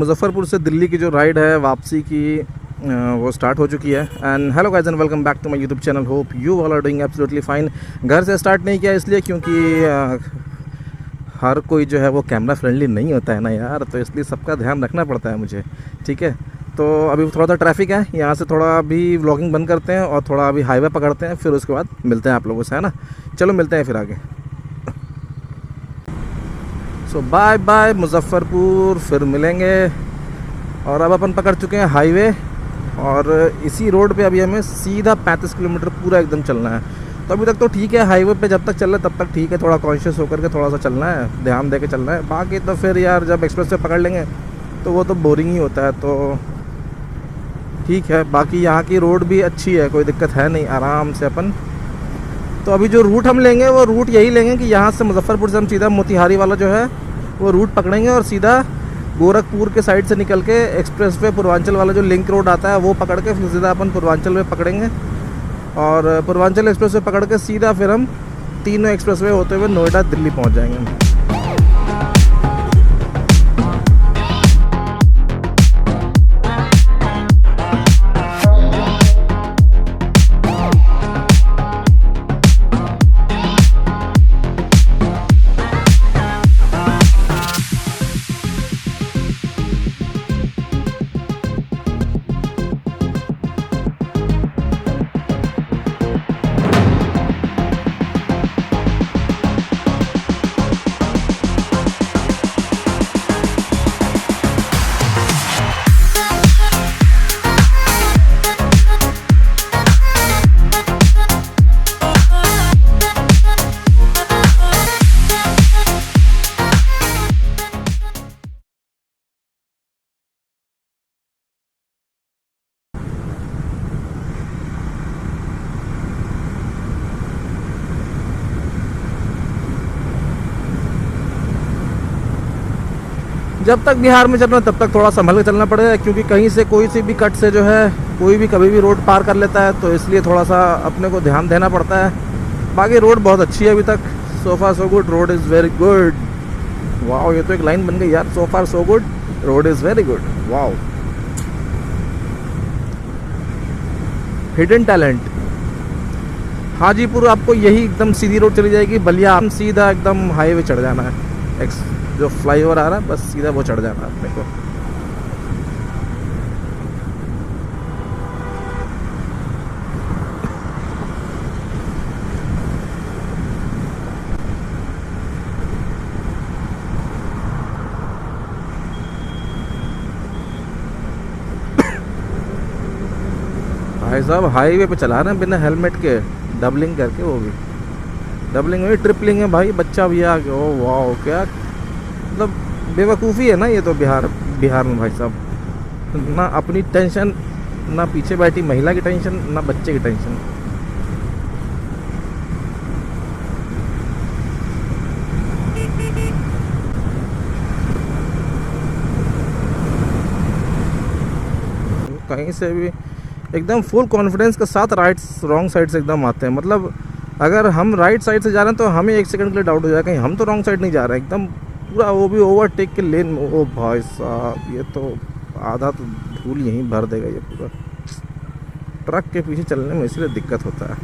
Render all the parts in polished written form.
मुजफ्फरपुर से दिल्ली की जो राइड है वापसी की वो स्टार्ट हो चुकी है। And hello guys and welcome back to my YouTube channel. Hope you all are doing absolutely fine. घर से स्टार्ट नहीं किया इसलिए क्योंकि हर कोई जो है वो कैमरा फ्रेंडली नहीं होता है ना यार, तो इसलिए सबका ध्यान रखना पड़ता है मुझे। ठीक है, तो अभी थोड़ा सा ट्रैफिक है, यहाँ से थोड़ा अभी व्लॉगिंग बंद करते हैं और थोड़ा अभी हाईवे पकड़ते हैं, फिर उसके बाद मिलते हैं आप लोगों से, है ना। चलो मिलते हैं फिर आगे। सो बाय बाय मुजफ्फरपुर, फिर मिलेंगे। और अब अपन पकड़ चुके हैं हाईवे और इसी रोड पे अभी हमें सीधा 35 किलोमीटर पूरा एकदम चलना है। तो अभी तक तो ठीक है, हाईवे पे जब तक चल रहा है तब तक ठीक है, थोड़ा कॉन्शियस होकर के थोड़ा सा चलना है, ध्यान दे के चलना है। बाकी तो फिर यार जब एक्सप्रेस वे पकड़ लेंगे तो वो तो बोरिंग ही होता है, तो ठीक है। बाकी यहाँ की रोड भी अच्छी है, कोई दिक्कत है नहीं, आराम से अपन। तो अभी जो रूट हम लेंगे वो रूट यही लेंगे कि यहाँ से मुजफ्फरपुर से हम सीधा मोतिहारी वाला जो है वो रूट पकड़ेंगे और सीधा गोरखपुर के साइड से निकल के एक्सप्रेस वे पूर्वांचल वाला जो लिंक रोड आता है वो पकड़ के फिर सीधा अपन पूर्वांचल वे पकड़ेंगे और पूर्वांचल एक्सप्रेस वे पकड़ के सीधा फिर हम तीनों एक्सप्रेस वे होते हुए नोएडा दिल्ली पहुंच जाएंगे। जब तक बिहार में चल रहा है तब तक थोड़ा संभल के चलना पड़ेगा, क्योंकि कहीं से कोई सी भी कट से जो है कोई भी कभी भी रोड पार कर लेता है, तो इसलिए थोड़ा सा अपने को ध्यान देना पड़ता है। बाकी रोड बहुत अच्छी है अभी तक, so far so good, road is very good. Wow, ये तो एक लाइन बन गई यार, so far so good, road is very good. Wow, hidden talent. Hajipur आपको यही एकदम सीधी रोड चली जाएगी, बलिया हम सीधा एकदम हाईवे चढ़ जाना है, जो फ्लाईओवर आ रहा है बस सीधा वो चढ़ जाना है अपने को। भाई साहब हाईवे पे चला रहे हैं बिना हेलमेट के, डबलिंग करके, वो भी डबलिंग में ट्रिपलिंग है भाई, बच्चा भी आ गया। ओ वाह, क्या मतलब बेवकूफ़ी है ना ये तो बिहार में भाई साहब। ना अपनी टेंशन, ना पीछे बैठी महिला की टेंशन, ना बच्चे की टेंशन। कहीं से भी एकदम फुल कॉन्फिडेंस के साथ राइट रॉन्ग साइड से एकदम आते हैं। मतलब अगर हम राइट साइड से जा रहे हैं तो हमें एक सेकंड के लिए डाउट हो जाएगा कहीं हम तो रॉन्ग साइड नहीं जा रहे हैं, एकदम पूरा, वो भी ओवरटेक के लेन। ओ भाई साहब, ये तो आधा तो धूल यहीं भर देगा ये पूरा। ट्रक के पीछे चलने में इसलिए दिक्कत होता है।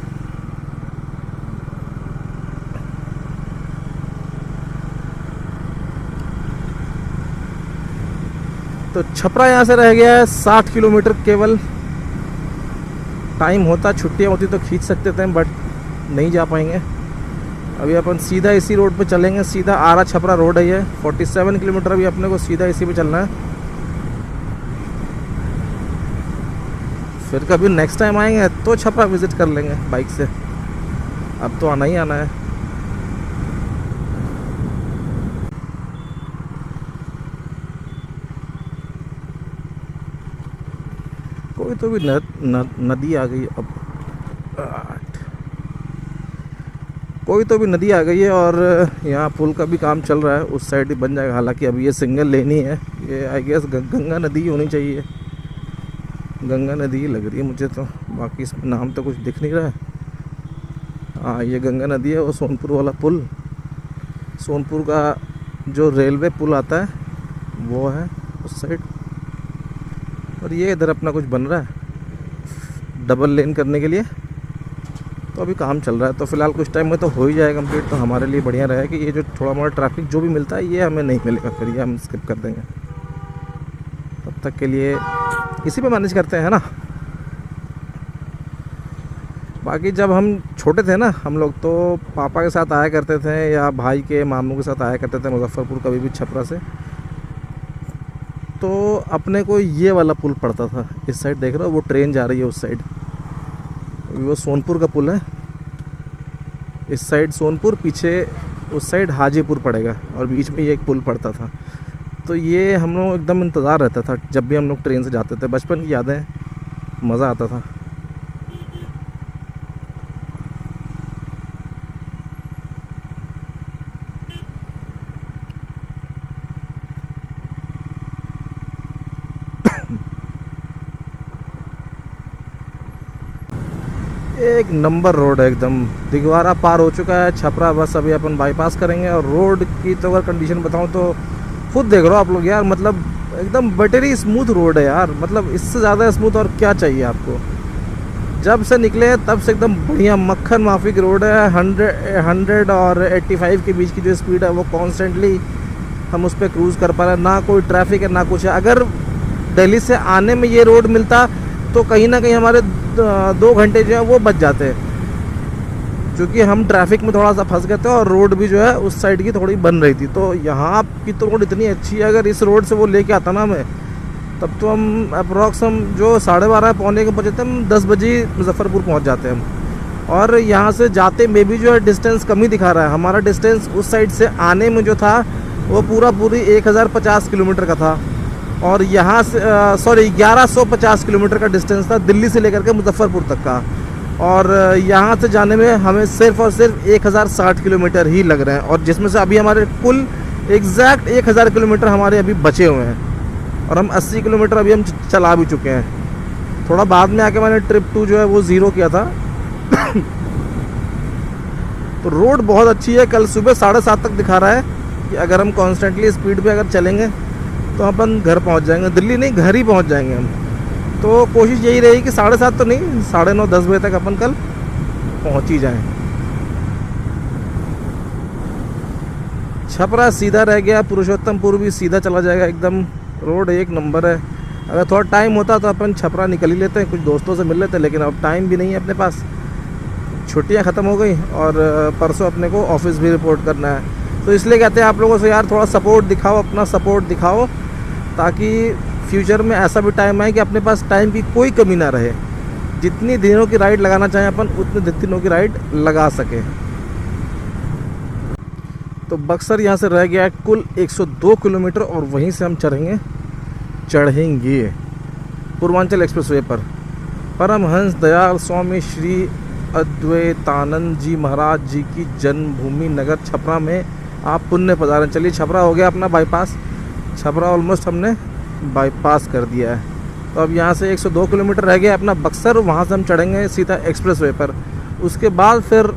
तो छपरा यहाँ से रह गया है 60 किलोमीटर केवल। टाइम होता, छुट्टियाँ होती तो खींच सकते थे, बट नहीं जा पाएंगे। अभी अपन सीधा इसी रोड पे चलेंगे, सीधा आरा छपरा रोड है ये, 47 किलोमीटर अभी अपने को सीधा इसी पे चलना है। फिर कभी नेक्स्ट टाइम आएंगे तो छपरा विज़िट कर लेंगे बाइक से, अब तो आना ही आना है। कोई तो भी नदी आ गई, अब कोई तो भी नदी आ गई है और यहाँ पुल का भी काम चल रहा है, उस साइड ही बन जाएगा। हालांकि अभी ये सिंगल लेन ही है, ये आई गेस गंगा नदी होनी चाहिए, गंगा नदी लग रही है मुझे तो, बाकी इसमें नाम तो कुछ दिख नहीं रहा है। हाँ, ये गंगा नदी है। वो सोनपुर वाला पुल, सोनपुर का जो रेलवे पुल आता है वो है, उस साइड, और ये इधर अपना कुछ बन रहा है डबल लेन करने के लिए। तो अभी काम चल रहा है, तो फिलहाल कुछ टाइम में तो हो ही जाएगा कंप्लीट। तो हमारे लिए बढ़िया रहा कि ये जो थोड़ा मोड़ा ट्रैफिक जो भी मिलता है ये हमें नहीं मिलेगा, फिर ये हम स्किप कर देंगे। तब तक के लिए इसी पे मैनेज करते हैं ना। बाकी जब हम छोटे थे ना हम लोग, तो पापा के साथ आया करते थे या भाई के मामू के साथ आया करते थे मुजफ्फरपुर, कभी भी छपरा से। तो अपने को ये वाला पुल पड़ता था, इस साइड देख रहे हो वो ट्रेन जा रही है उस साइड, वो सोनपुर का पुल है। इस साइड सोनपुर, पीछे उस साइड हाजीपुर पड़ेगा, और बीच में ये एक पुल पड़ता था। तो ये हम लोग एकदम इंतज़ार रहता था जब भी हम लोग ट्रेन से जाते थे। बचपन की यादें, मज़ा आता था। एक नंबर रोड है एकदम। दिगवारा पार हो चुका है, छपरा बस अभी अपन बाईपास करेंगे। और रोड की तो अगर कंडीशन बताऊं तो खुद देख रहे हो आप लोग यार, मतलब एकदम बटरी स्मूथ रोड है यार। मतलब इससे ज़्यादा स्मूथ और क्या चाहिए आपको। जब से निकले तब से एकदम बढ़िया मक्खन माफिक रोड है। 100 और 85 के बीच की जो स्पीड है वो कॉन्स्टेंटली हम उस पर क्रूज़ कर पा रहे हैं। ना कोई ट्रैफिक है ना कुछ है। अगर दिल्ली से आने में ये रोड मिलता तो कहीं ना कहीं हमारे 2 घंटे जो है वो बच जाते, क्योंकि हम ट्रैफिक में थोड़ा सा फंस गए थे और रोड भी जो है उस साइड की थोड़ी बन रही थी। तो यहाँ की तो रोड इतनी अच्छी है, अगर इस रोड से वो लेके आता ना हमें, तब तो हम अप्रॉक्स हम जो 12:30 पौने के पहुँचे थे, हम 10 बजे मुजफ्फरपुर पहुँच जाते हैं हम। और यहाँ से जाते में भी जो है डिस्टेंस कम ही दिखा रहा है। हमारा डिस्टेंस उस साइड से आने में जो था वो पूरी 1050 किलोमीटर का था, और यहाँ से 1150 किलोमीटर का डिस्टेंस था दिल्ली से लेकर के मुजफ्फरपुर तक का। और यहाँ से जाने में हमें सिर्फ और सिर्फ 1060 किलोमीटर ही लग रहे हैं, और जिसमें से अभी हमारे कुल एग्जैक्ट 1000 किलोमीटर हमारे अभी बचे हुए हैं, और हम 80 किलोमीटर अभी हम चला भी चुके हैं। थोड़ा बाद में आके मैंने ट्रिप 2 जो है वो 0 किया था। तो रोड बहुत अच्छी है। कल सुबह 7:30 तक दिखा रहा है कि अगर हम कॉन्स्टेंटली स्पीड पे अगर चलेंगे तो अपन घर पहुंच जाएंगे। दिल्ली नहीं, घर ही पहुंच जाएंगे हम। तो कोशिश यही रही कि 7:30 तो नहीं, 9:30-10 बजे तक अपन कल पहुंच ही जाएं। छपरा सीधा रह गया, पुरुषोत्तमपुर भी सीधा चला जाएगा एकदम। रोड एक नंबर है। अगर थोड़ा टाइम होता तो अपन छपरा निकल ही लेते हैं, कुछ दोस्तों से मिल लेते, लेकिन अब टाइम भी नहीं है अपने पास। छुट्टियां ख़त्म हो गई और परसों अपने को ऑफिस भी रिपोर्ट करना है। तो इसलिए कहते हैं आप लोगों से यार थोड़ा सपोर्ट दिखाओ, अपना सपोर्ट दिखाओ, ताकि फ्यूचर में ऐसा भी टाइम आए कि अपने पास टाइम की कोई कमी ना रहे। जितनी दिनों की राइड लगाना चाहें अपन, उतने दिनों की राइड लगा सकें। तो बक्सर यहाँ से रह गया है कुल 102 किलोमीटर, और वहीं से हम चढ़ेंगे पूर्वांचल एक्सप्रेसवे पर। परमहंस दयाल स्वामी श्री अद्वैतानंद जी महाराज जी की जन्मभूमि नगर छपरा में आप पुण्य पधारें। चलिए, छपरा हो गया अपना बाईपास। छपरा ऑलमोस्ट हमने बाईपास कर दिया है। तो अब यहाँ से 102 किलोमीटर रह गया अपना बक्सर, वहाँ से हम चढ़ेंगे सीधा एक्सप्रेसवे पर। उसके बाद फिर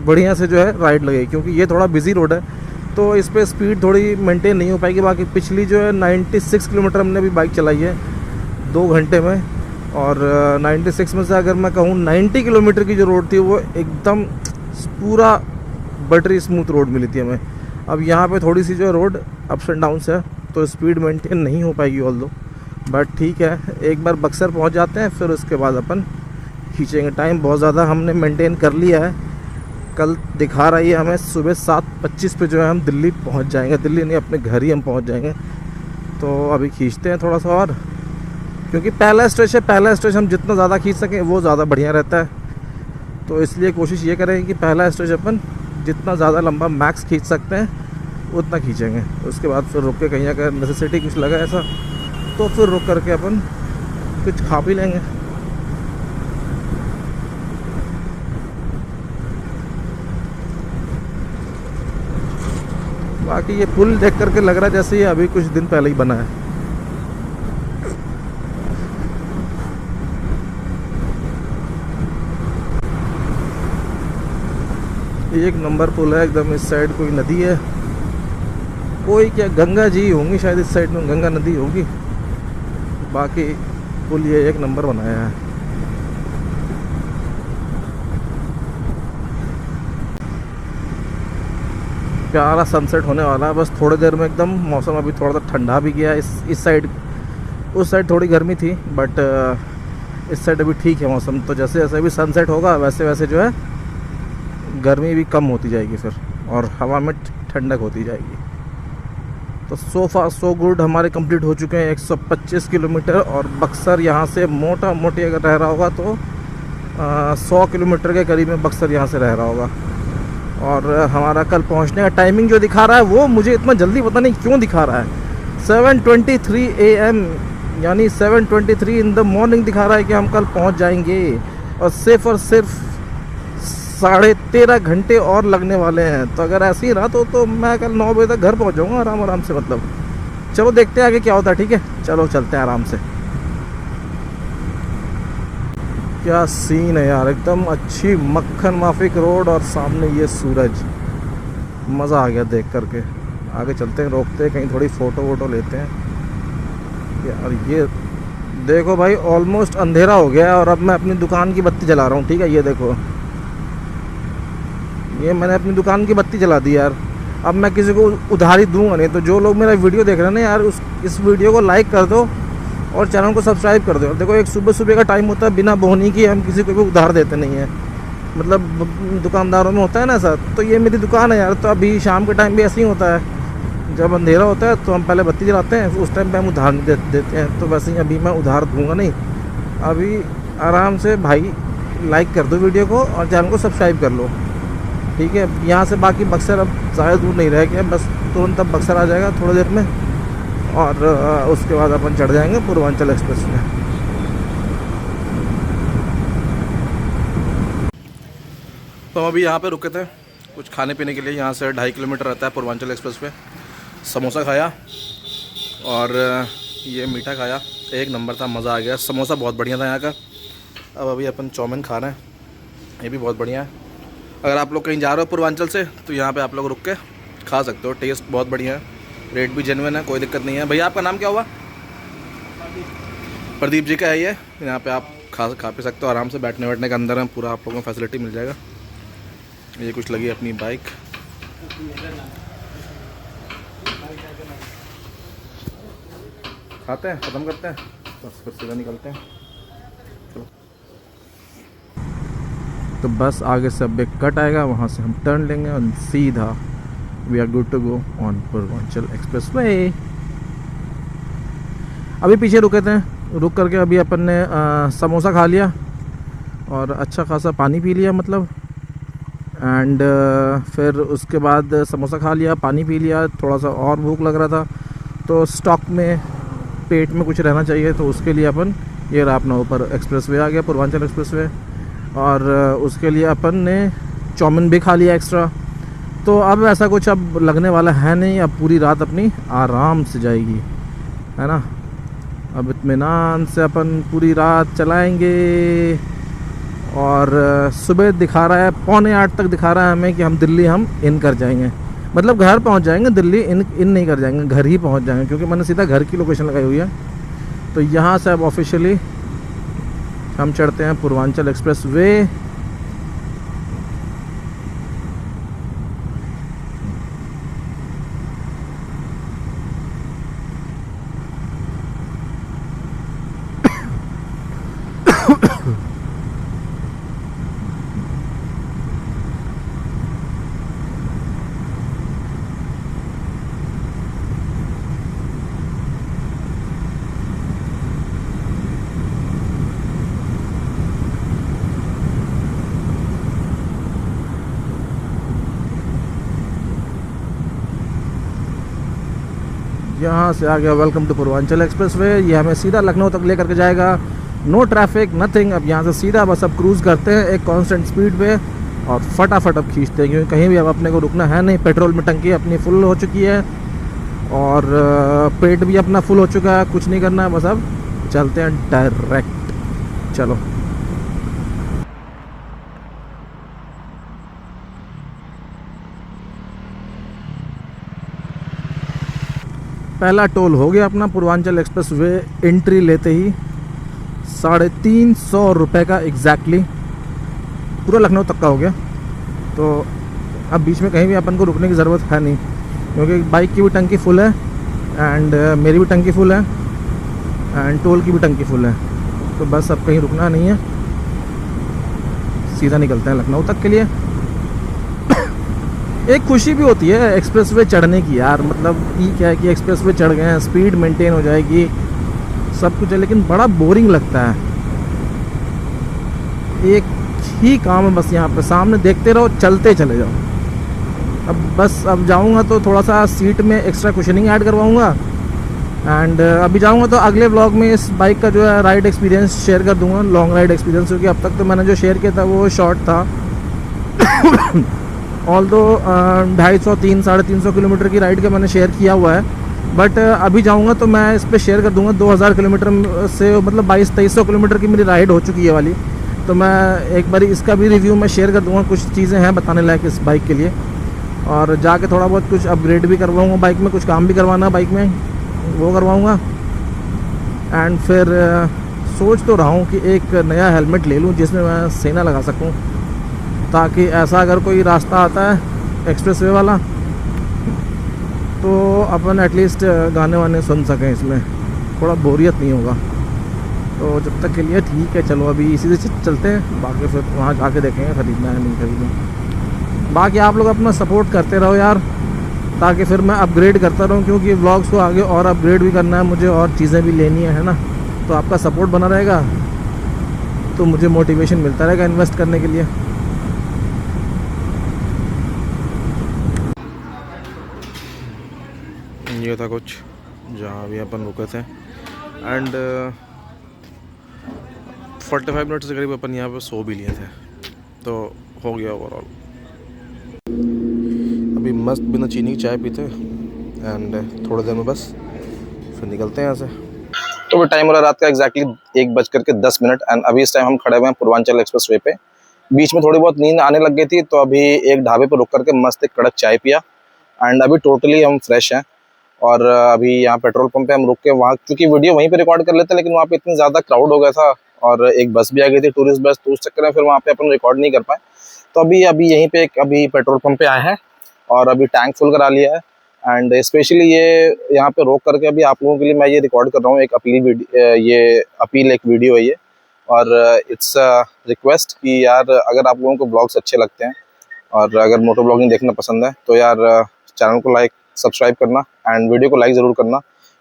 बढ़िया से जो है राइड लगेगी, क्योंकि ये थोड़ा बिजी रोड है तो इस पर स्पीड थोड़ी मेंटेन नहीं हो पाएगी। बाकी पिछली जो है 96 किलोमीटर हमने अभी बाइक चलाई है 2 घंटे में, और 96 में से अगर मैं कहूँ 90 किलोमीटर की जो रोड थी वो एकदम पूरा बटरी स्मूथ रोड मिली थी हमें। अब यहाँ पे थोड़ी सी जो रोड अप्स एंड डाउन्स है तो स्पीड मेंटेन नहीं हो पाएगी ऑल दो, बट ठीक है। एक बार बक्सर पहुँच जाते हैं फिर उसके बाद अपन खींचेंगे। टाइम बहुत ज़्यादा हमने मेंटेन कर लिया है। कल दिखा रही है हमें सुबह 7:25 पे जो है हम दिल्ली पहुंच जाएंगे। दिल्ली नहीं, अपने घर ही हम पहुंच जाएंगे। तो अभी खींचते हैं थोड़ा सा और, क्योंकि पहला स्ट्रेच है। पहला स्ट्रेच हम जितना ज़्यादा खींच सकें वो ज़्यादा बढ़िया रहता है। तो इसलिए कोशिश ये करेंगे कि पहला स्ट्रेच अपन जितना ज़्यादा लंबा मैक्स खींच सकते हैं उतना खींचेंगे। उसके बाद फिर रुक के कहीं अगर नेसेसिटी कुछ लगा ऐसा तो फिर रुक करके अपन कुछ खा भी लेंगे। बाकी ये पुल देख करके लग रहा है जैसे ये अभी कुछ दिन पहले ही बना है। एक नंबर पुल है एकदम। इस साइड कोई नदी है कोई क्या, गंगा जी होंगी शायद इस साइड में, गंगा नदी होगी। बाकी पुल ये एक नंबर बनाया है। प्यारा सनसेट होने वाला है बस थोड़ी देर में एकदम। मौसम अभी थोड़ा सा ठंडा भी गया इस साइड। उस साइड थोड़ी गर्मी थी बट इस साइड अभी ठीक है मौसम। तो जैसे जैसे भी सनसेट होगा वैसे वैसे जो है गर्मी भी कम होती जाएगी फिर, और हवा में ठंडक होती जाएगी। तो सो फार सो गुड, हमारे कंप्लीट हो चुके हैं 125 किलोमीटर। और बक्सर यहाँ से मोटा मोटी अगर रह रहा होगा तो 100 किलोमीटर के करीब में बक्सर यहाँ से रह रहा होगा। और हमारा कल पहुँचने का टाइमिंग जो दिखा रहा है वो मुझे इतना जल्दी पता नहीं क्यों दिखा रहा है। 7:23 AM यानी 7:23 इन द मॉर्निंग दिखा रहा है कि हम कल पहुँच जाएंगे। और सिर्फ 13.5 घंटे और लगने वाले हैं। तो अगर ऐसे ही रहा तो मैं कल 9 बजे तक घर पहुंच जाऊंगा आराम से। मतलब चलो देखते हैं आगे क्या होता है। ठीक है, चलो चलते हैं आराम से। क्या सीन है यार, एकदम अच्छी मक्खन माफिक रोड और सामने ये सूरज। मज़ा आ गया देख करके। आगे चलते हैं, रोकते हैं कहीं, थोड़ी फ़ोटो वोटो लेते हैं यार। ये देखो भाई, ऑलमोस्ट अंधेरा हो गया और अब मैं अपनी दुकान की बत्ती जला रहा हूँ। ठीक है, ये देखो, ये मैंने अपनी दुकान की बत्ती जला दी यार। अब मैं किसी को उधारी दूंगा नहीं। तो जो लोग मेरा वीडियो देख रहे हैं ना यार, इस वीडियो को लाइक कर दो और चैनल को सब्सक्राइब कर दो। देखो, एक सुबह का टाइम होता है, बिना बोहनी की हम किसी को भी उधार देते नहीं हैं। मतलब दुकानदारों में होता है ना ऐसा। तो ये मेरी दुकान है यार। तो अभी शाम के टाइम भी ऐसे ही होता है, जब अंधेरा होता है तो हम पहले बत्ती जलाते हैं, उस टाइम पे हम उधार नहीं देते हैं। तो वैसे ही अभी मैं उधार दूंगा नहीं। अभी आराम से भाई लाइक कर दो वीडियो को और चैनल को सब्सक्राइब कर लो। ठीक है, यहाँ से बाकी बक्सर अब ज़्यादा दूर नहीं रह गया, बस तुरंत अब बक्सर आ जाएगा थोड़ी देर में। और उसके बाद अपन चढ़ जाएंगे पूर्वांचल एक्सप्रेस में। तो हम अभी यहाँ पे रुके थे कुछ खाने पीने के लिए। यहाँ से 2.5 किलोमीटर रहता है पूर्वांचल एक्सप्रेस पे। समोसा खाया और ये मीठा खाया, एक नंबर था, मज़ा आ गया। समोसा बहुत बढ़िया था यहाँ का। अब अभी अपन चाउमीन खा रहे हैं, ये भी बहुत बढ़िया है। अगर आप लोग कहीं जा रहे हो पूर्वांचल से तो यहाँ पे आप लोग रुक के खा सकते हो। टेस्ट बहुत बढ़िया है, रेट भी जेन्युइन है, कोई दिक्कत नहीं है। भैया आपका नाम क्या हुआ? प्रदीप जी का है ये। यहाँ पे आप खा पी सकते हो आराम से। बैठने का अंदर है पूरा, आप लोगों को फैसिलिटी मिल जाएगा। ये कुछ लगी अपनी बाइक। खाते हैं, ख़त्म करते हैं, बस फिर सीधा निकलते हैं। चलो, तो बस आगे से अब एक कट आएगा, वहाँ से हम टर्न लेंगे और सीधा we are good to go on Purvanchal expressway. अभी पीछे रुके थे, रुक करके अभी अपन ने समोसा खा लिया और अच्छा खासा पानी पी लिया मतलब। एंड फिर उसके बाद समोसा खा लिया, पानी पी लिया, थोड़ा सा और भूख लग रहा था तो स्टॉक में पेट में कुछ रहना चाहिए। तो उसके लिए अपन ये रहा अपना ऊपर एक्सप्रेस वे आ गया, पूर्वांचल एक्सप्रेस वे। और उसके लिए अपन ने चाउमीन भी खा लिया एक्स्ट्रा। तो अब ऐसा कुछ अब लगने वाला है नहीं। अब पूरी रात अपनी आराम से जाएगी, है ना। अब इत्मीनान से अपन पूरी रात चलाएंगे। और सुबह दिखा रहा है 7:45 तक दिखा रहा है हमें कि हम दिल्ली इन कर जाएंगे। मतलब घर पहुंच जाएंगे, दिल्ली इन नहीं कर जाएंगे, घर ही पहुंच जाएंगे, क्योंकि मैंने सीधा घर की लोकेशन लगाई हुई है। तो यहाँ से अब ऑफिशियली हम चढ़ते हैं पूर्वांचल एक्सप्रेस वे। यहाँ से आ गया welcome to Purvanchal expressway. ये हमें सीधा लखनऊ तक लेकर के जाएगा। No traffic, nothing. अब यहाँ से सीधा बस अब क्रूज़ करते हैं एक कांस्टेंट स्पीड पे और फटाफट अब खींचते हैं, क्योंकि कहीं भी अब अपने को रुकना है नहीं। पेट्रोल में टंकी अपनी फुल हो चुकी है और पेट भी अपना फुल हो चुका है। कुछ नहीं करना है, बस अब चलते हैं डायरेक्ट। चलो, पहला टोल हो गया अपना पूर्वांचल एक्सप्रेस वे एंट्री लेते ही 350 रुपये का एग्जैक्टली पूरा लखनऊ तक का हो गया। तो अब बीच में कहीं भी अपन को रुकने की ज़रूरत है नहीं, क्योंकि बाइक की भी टंकी फुल है एंड मेरी भी टंकी फुल है एंड टोल की भी टंकी फुल है। तो बस अब कहीं रुकना नहीं है, सीधा निकलते हैं लखनऊ तक के लिए। एक खुशी भी होती है एक्सप्रेसवे चढ़ने की यार, मतलब ठीक है कि एक्सप्रेसवे चढ़ गए हैं, स्पीड मेंटेन हो जाएगी, सब कुछ है, लेकिन बड़ा बोरिंग लगता है। एक ही काम है बस, यहाँ पे सामने देखते रहो, चलते चले जाओ। अब जाऊँगा तो थोड़ा सा सीट में एक्स्ट्रा कुशनिंग ऐड करवाऊँगा एंड अभी जाऊँगा तो अगले व्लॉग में इस बाइक का जो है राइड एक्सपीरियंस शेयर कर दूँगा, लॉन्ग राइड एक्सपीरियंस, क्योंकि अब तक तो मैंने जो शेयर किया था वो शॉर्ट था। ऑल दो 250-300 किलोमीटर की राइड का मैंने शेयर किया हुआ है, बट अभी जाऊंगा तो मैं इस पे शेयर कर दूंगा 2000 किलोमीटर से, मतलब 2200-2300 किलोमीटर की मेरी राइड हो चुकी है वाली। तो मैं एक बार इसका भी रिव्यू मैं शेयर कर दूंगा, कुछ चीज़ें हैं बताने लायक इस बाइक के लिए, और जाके थोड़ा बहुत कुछ अपग्रेड भी करवाऊँगा बाइक में, कुछ काम भी करवाना बाइक में वो करवाऊँगा। एंड फिर सोच तो रहा हूँ कि एक नया हेलमेट ले लूँ जिसमें मैं सेना लगा सकूँ, ताकि ऐसा अगर कोई रास्ता आता है एक्सप्रेसवे वाला तो अपन एटलीस्ट गाने वाने सुन सकें, इसमें थोड़ा बोरियत नहीं होगा। तो जब तक के लिए ठीक है, चलो अभी इसी से चलते हैं, बाकी फिर वहाँ जाके देखेंगे ख़रीदना है नहीं खरीदना। बाकी आप लोग अपना सपोर्ट करते रहो यार, ताकि फिर मैं अपग्रेड करता रहूँ, क्योंकि व्लॉग्स को आगे और अपग्रेड भी करना है मुझे, और चीज़ें भी लेनी है ना। तो आपका सपोर्ट बना रहेगा तो मुझे मोटिवेशन मिलता रहेगा इन्वेस्ट करने के लिए। ये था कुछ जहाँ भी अपन रुके थे एंड 45 मिनट से करीब अपन यहाँ पे सो भी लिए थे, तो हो गया ओवरऑल। अभी मस्त बिना चीनी की चाय पीते एंड थोड़ी देर में बस फिर निकलते हैं यहाँ से। तो भी टाइम हो रहा है रात का एग्जैक्टली 1:10 एंड अभी इस टाइम हम खड़े हुए हैं पूर्वांचल एक्सप्रेस वे पे। बीच में थोड़ी बहुत नींद आने लग गई थी, तो अभी एक ढाबे पर रुक करके मस्त एक कड़क चाय पिया एंड अभी टोटली हम फ्रेश हैं। और अभी यहाँ पेट्रोल पंप पे हम रुक के वहाँ, क्योंकि वीडियो वहीं पे रिकॉर्ड कर लेते हैं, लेकिन वहाँ पे इतनी ज़्यादा क्राउड हो गया था और एक बस भी आ गई थी टूरिस्ट बस, तो उस चक्कर में फिर वहाँ पे अपन रिकॉर्ड नहीं कर पाए। तो अभी यहीं पे अभी पेट्रोल पंप पे आए हैं और अभी टैंक फुल करा लिया है एंड स्पेशली ये यहाँ पे रोक करके अभी आप लोगों के लिए मैं ये रिकॉर्ड कर रहा हूँ एक अपील एक वीडियो है ये। और इट्स रिक्वेस्ट कि यार अगर आप लोगों को ब्लॉग्स अच्छे लगते हैं और अगर मोटो ब्लॉगिंग देखना पसंद है तो यार चैनल को लाइक सब्सक्राइब करना एंड वीडियो को लाइक ज़रूर करना,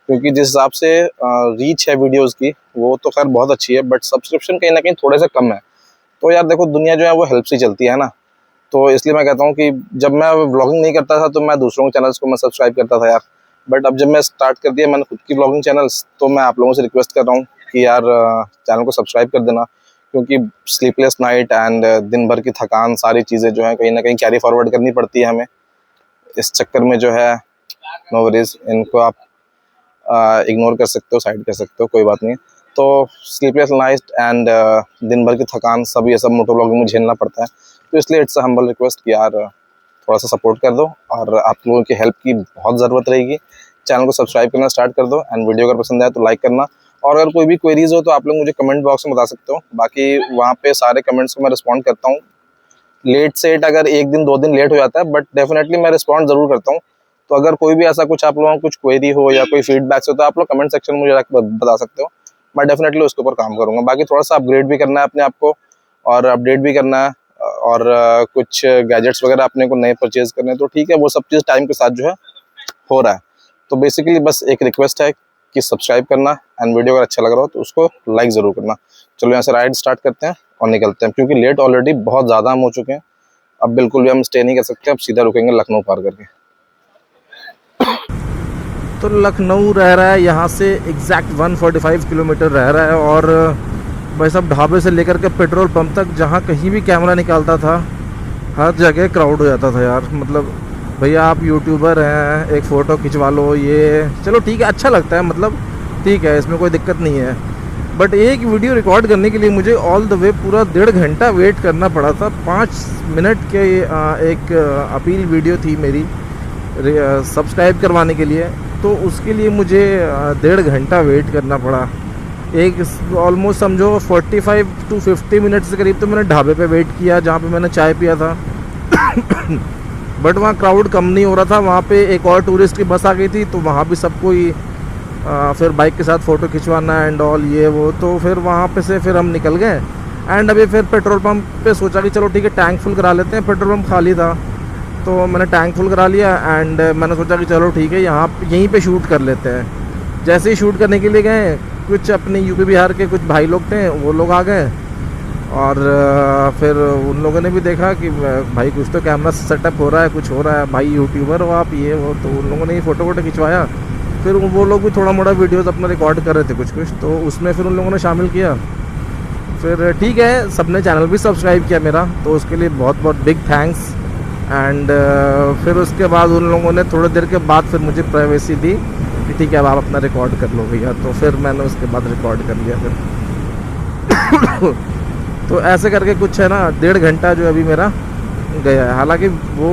क्योंकि जिस हिसाब से रीच है वीडियोस की वो तो खैर बहुत अच्छी है, बट सब्सक्रिप्शन कहीं ना कहीं थोड़े से कम है। तो यार देखो दुनिया जो है वो हेल्प से चलती है ना, तो इसलिए मैं कहता हूँ कि जब मैं व्लॉगिंग नहीं करता था तो मैं दूसरों के चैनल्स को मैं सब्सक्राइब करता था यार, बट अब जब मैं स्टार्ट कर दिया मैंने खुद की व्लॉगिंग चैनल्स, तो मैं आप लोगों से रिक्वेस्ट कर रहा हूँ कि यार चैनल को सब्सक्राइब कर देना, क्योंकि स्लीपलेस नाइट एंड दिन भर की थकान सारी चीज़ें जो है कहीं ना कहीं कैरी फॉरवर्ड करनी पड़ती है हमें। इस चक्कर में जो है नो वरीज, इनको आप इग्नोर कर सकते हो, साइड कर सकते हो, कोई बात नहीं। तो स्लीपलेस नाइट एंड दिन भर की थकान सब ये सब मोटो ब्लॉगिंग में झेलना पड़ता है, तो इसलिए इट्स अ हम्बल रिक्वेस्ट कि यार थोड़ा सा सपोर्ट कर दो और आप लोगों की हेल्प की बहुत ज़रूरत रहेगी। चैनल को सब्सक्राइब करना स्टार्ट कर दो एंड वीडियो अगर पसंद आए तो लाइक करना, और अगर कोई भी क्वेरीज हो तो आप लोग मुझे कमेंट बॉक्स में बता सकते हो। बाकी वहाँ पे सारे कमेंट्स को मैं रिस्पॉन्ड करता हूँ, लेट सेट अगर 1 दिन 2 दिन लेट हो जाता है, बट डेफिनेटली मैं रिस्पॉन्ड ज़रूर करता हूँ। तो अगर कोई भी ऐसा कुछ आप लोगों को कुछ क्वेरी हो या कोई फीडबैक्स हो तो आप लोग कमेंट सेक्शन में मुझे बता सकते हो, मैं डेफिनेटली उसके ऊपर काम करूँगा। बाकी थोड़ा सा अपग्रेड भी करना है अपने आप को और अपडेट भी करना है, और कुछ गैजेट्स वगैरह अपने को नए परचेज करने हैं, तो ठीक है वो सब चीज़ टाइम के साथ जो है हो रहा है। तो बेसिकली बस एक रिक्वेस्ट है कि सब्सक्राइब करना एंड वीडियो अगर अच्छा लग रहा हो तो उसको लाइक ज़रूर करना। चलो यहाँ से राइड स्टार्ट करते हैं और निकलते हैं, क्योंकि लेट ऑलरेडी बहुत ज़्यादा हम हो चुके हैं। अब बिल्कुल भी हम स्टे नहीं कर सकते, अब सीधा रुकेंगे लखनऊ पार करके। तो लखनऊ रह रहा है यहाँ से एग्जैक्ट 145 किलोमीटर रह रहा है, और भाई साहब ढाबे से लेकर के पेट्रोल पंप तक जहाँ कहीं भी कैमरा निकालता था हर जगह क्राउड हो जाता था यार। मतलब भैया आप यूट्यूबर हैं, एक फ़ोटो खिंचवा लो, ये चलो ठीक है अच्छा लगता है, मतलब ठीक है इसमें कोई दिक्कत नहीं है, बट एक वीडियो रिकॉर्ड करने के लिए मुझे ऑल द वे पूरा 1.5 घंटा वेट करना पड़ा था। 5 मिनट के एक अपील वीडियो थी मेरी सब्सक्राइब करवाने के लिए, तो उसके लिए मुझे 1.5 घंटा वेट करना पड़ा। एक ऑलमोस्ट समझो 45 to 50 मिनट्स के करीब तो मैंने ढाबे पे वेट किया जहाँ पे मैंने चाय पिया था। बट वहाँ क्राउड कम नहीं हो रहा था। वहाँ पे एक और टूरिस्ट की बस आ गई थी, तो वहाँ भी सबको ही फिर बाइक के साथ फ़ोटो खिंचवाना एंड ऑल ये वो, तो फिर वहाँ पे से फिर हम निकल गए। एंड अभी फिर पेट्रोल पंप पे सोचा कि चलो ठीक है टैंक फुल करा लेते हैं। पेट्रोल पंप खाली था तो मैंने टैंक फुल करा लिया एंड मैंने सोचा कि चलो ठीक है यहीं पे शूट कर लेते हैं। जैसे ही शूट करने के लिए गए, कुछ अपने यूपी बिहार के कुछ भाई लोग थे, वो लोग आ गए और फिर उन लोगों ने भी देखा कि भाई कुछ तो कैमरा सेटअप हो रहा है, कुछ हो रहा है, भाई यूट्यूबर हो आप ये वो, तो उन लोगों ने फ़ोटो वोटो खिंचवाया। फिर वो लोग भी थोड़ा मोड़ा वीडियोज़ अपना रिकॉर्ड कर रहे थे कुछ, तो उसमें फिर उन लोगों ने शामिल किया। फिर ठीक है, सबने चैनल भी सब्सक्राइब किया मेरा, तो उसके लिए बहुत बहुत बिग थैंक्स। एंड फिर उसके बाद उन लोगों ने थोड़ी देर के बाद फिर मुझे प्राइवेसी दी कि ठीक है अब आप अपना रिकॉर्ड कर लो भैया। तो फिर मैंने उसके बाद रिकॉर्ड कर लिया फिर। तो ऐसे करके कुछ है ना 1.5 घंटा जो अभी मेरा गया है। हालांकि वो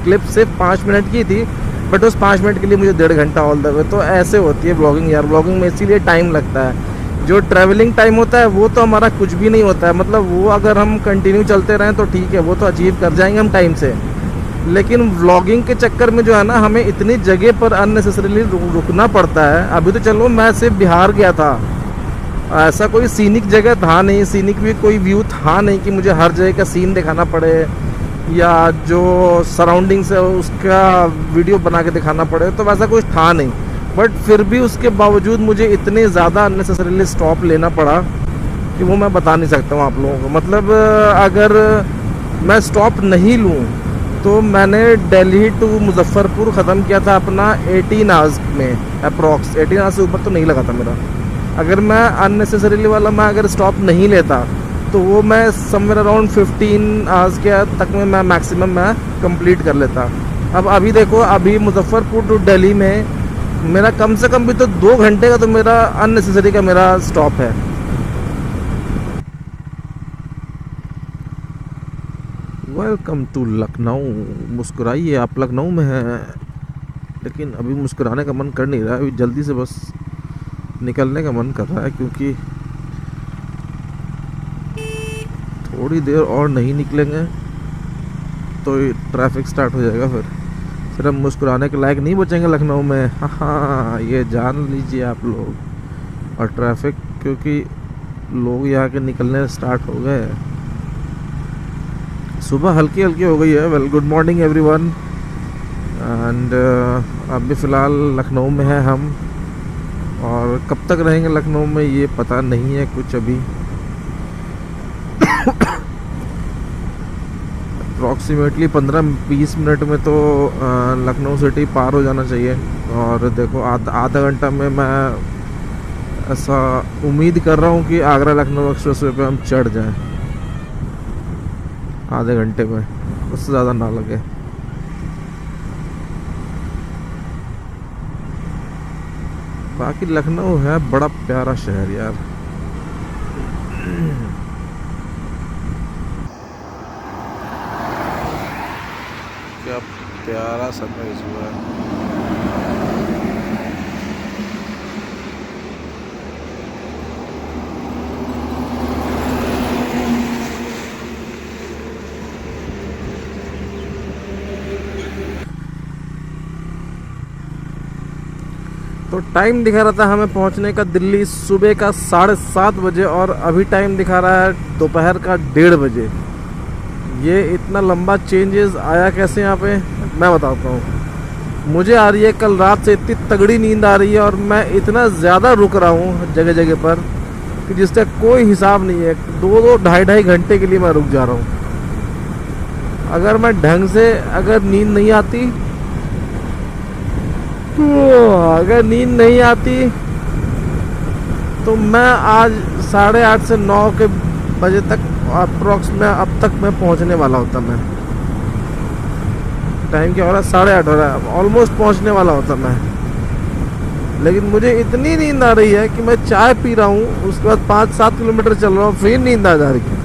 क्लिप सिर्फ 5 मिनट की थी, बट उस 5 मिनट के लिए मुझे 1.5 घंटा ऑल द वे। तो ऐसे होती है ब्लॉगिंग यार। ब्लॉगिंग में इसीलिए टाइम लगता है। जो ट्रैवलिंग टाइम होता है वो तो हमारा कुछ भी नहीं होता है, मतलब वो अगर हम कंटिन्यू चलते रहें तो ठीक है, वो तो अचीव कर जाएंगे हम टाइम से। लेकिन व्लॉगिंग के चक्कर में जो है ना, हमें इतनी जगह पर अननेसेसरीली रुकना पड़ता है। अभी तो चलो मैं सिर्फ बिहार गया था, ऐसा कोई सीनिक जगह था नहीं, सीनिक भी कोई व्यू था नहीं कि मुझे हर जगह का सीन दिखाना पड़े या जो सराउंडिंग्स है उसका वीडियो बना के दिखाना पड़े, तो वैसा कुछ था नहीं। बट फिर भी उसके बावजूद मुझे इतने ज़्यादा अननेसेसरीली स्टॉप लेना पड़ा कि वो मैं बता नहीं सकता हूँ आप लोगों को। मतलब अगर मैं स्टॉप नहीं लूँ तो मैंने दिल्ली टू मुजफ्फरपुर ख़त्म किया था अपना 18 आवर्स में अप्रॉक्स। 18 आवर्स से ऊपर तो नहीं लगा था मेरा। अगर मैं अननेसेसरीली वाला मैं अगर स्टॉप नहीं लेता तो वो मैं समवेयर अराउंड 15 आवर्स के तक में मैं मैक्सिमम मैं कंप्लीट कर लेता। अब अभी देखो, अभी मुजफ्फरपुर टू दिल्ली में मेरा कम से कम भी तो 2 घंटे का तो मेरा अननेसेसरी का मेरा स्टॉप है। Welcome to Lucknow. मुस्कुराइए, आप लखनऊ में हैं, लेकिन अभी मुस्कुराने का मन कर नहीं रहा है। अभी जल्दी से बस निकलने का मन कर रहा है, क्योंकि थोड़ी देर और नहीं निकलेंगे तो ट्रैफिक स्टार्ट हो जाएगा। फिर हम मुस्कुराने के लायक नहीं बचेंगे लखनऊ में। हाँ, ये जान लीजिए आप लोग। और ट्रैफिक, क्योंकि लोग यहाँ के निकलने स्टार्ट हो गए। सुबह हल्की हल्की हो गई है। Well, good morning everyone. And अभी फ़िलहाल लखनऊ में है हम, और कब तक रहेंगे लखनऊ में ये पता नहीं है कुछ अभी। अप्रॉक्सीमेटली 15-20 मिनट में तो लखनऊ सिटी पार हो जाना चाहिए। और देखो आधा घंटा में मैं ऐसा उम्मीद कर रहा हूँ कि आगरा लखनऊ एक्सप्रेसवे पे हम चढ़ जाएं। आधे घंटे में, उससे ज़्यादा ना लगे। बाकी लखनऊ है बड़ा प्यारा शहर यार। क्या प्यारा सनराइज हुआ है। तो टाइम दिखा रहा था हमें पहुंचने का दिल्ली सुबह का 7:30 बजे, और अभी टाइम दिखा रहा है दोपहर का 1:30 बजे। ये इतना लंबा चेंजेस आया कैसे यहाँ पे, मैं बताता हूँ। मुझे आ रही है कल रात से इतनी तगड़ी नींद आ रही है, और मैं इतना ज़्यादा रुक रहा हूँ जगह जगह पर कि जिसका कोई हिसाब नहीं है। 2-2, 2.5 घंटे के लिए मैं रुक जा रहा हूँ। अगर मैं ढंग से अगर नींद नहीं आती तो मैं आज 8:30 से 9 के बजे तक अप्रॉक्स में अब तक मैं पहुंचने वाला होता। मैं टाइम क्या हो रहा है, 8:30 हो रहा है, ऑलमोस्ट पहुंचने वाला होता मैं। लेकिन मुझे इतनी नींद आ रही है कि मैं चाय पी रहा हूँ, उसके बाद 5-7 किलोमीटर चल रहा हूँ, फिर नींद आ जा रही है।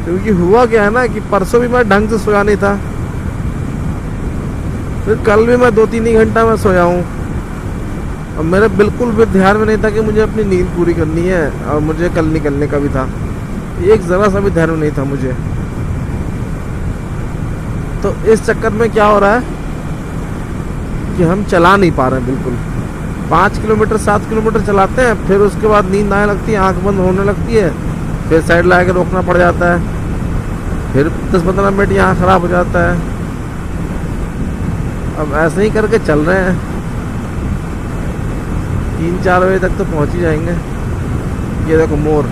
क्योंकि हुआ क्या है ना कि परसों भी मैं ढंग से सोया नहीं था, फिर कल भी मैं 2-3 ही घंटा में सोया हूँ और मेरे बिल्कुल भी ध्यान में नहीं था कि मुझे अपनी नींद पूरी करनी है और मुझे कल निकलने का भी था। एक ज़रा सा भी ध्यान में नहीं था मुझे। तो इस चक्कर में क्या हो रहा है कि हम चला नहीं पा रहे हैं बिल्कुल। 5 किलोमीटर 7 किलोमीटर चलाते हैं, फिर उसके बाद नींद आने लगती है, आंख बंद होने लगती है, फिर साइड ला के रोकना पड़ जाता है, फिर 10-15 मिनट यहाँ ख़राब हो जाता है। अब ऐसे ही करके चल रहे हैं, 3-4 बजे तक तो पहुँच ही जाएंगे। ये देखो मोर।